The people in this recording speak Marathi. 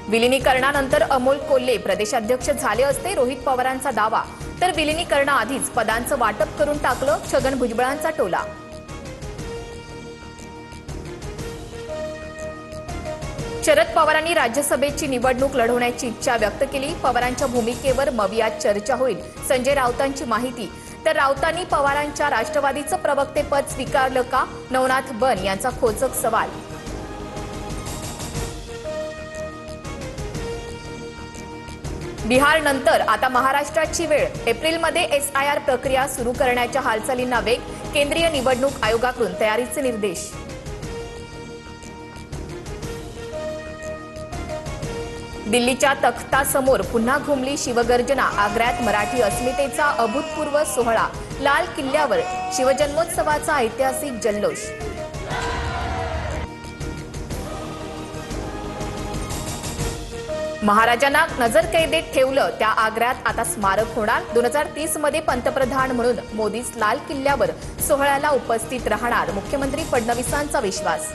विलिनीकरणानंतर अमोल कोल्हे प्रदेशाध्यक्ष झाले असते रोहित पवारांचा दावा, तर विलिनीकरणाआधीच पदांचं वाटप करून टाकलं छगन भुजबळांचा टोला. शरद पवारांनी राज्यसभेची निवडणूक लढवण्याची इच्छा व्यक्त केली. पवारांच्या भूमिकेवर मवियात चर्चा होईल, संजय राऊतांची माहिती. तर राऊतांनी पवारांच्या राष्ट्रवादीचं प्रवक्तेपद स्वीकारलं का, नवनाथ बन यांचा खोचक सवाल. बिहारनंतर आता महाराष्ट्राची वेळ. एप्रिलमध्ये SIR प्रक्रिया सुरू करण्याच्या हालचालींना वेग. केंद्रीय निवडणूक आयोगाकडून तयारीचे निर्देश. दिल्लीच्या तख्तासमोर पुन्हा घुमली शिवगर्जना. आग्र्यात मराठी अस्मितेचा अभूतपूर्व सोहळा. लाल किल्ल्यावर शिवजन्मोत्सवाचा ऐतिहासिक जल्लोष. महाराजांना नजरकैदेत ठेवलं, त्या आग्र्यात आता स्मारक होणार. 2030 मध्ये पंतप्रधान म्हणून मोदीच लाल किल्ल्यावर सोहळ्याला उपस्थित राहणार, मुख्यमंत्री फडणवीसांचा विश्वास.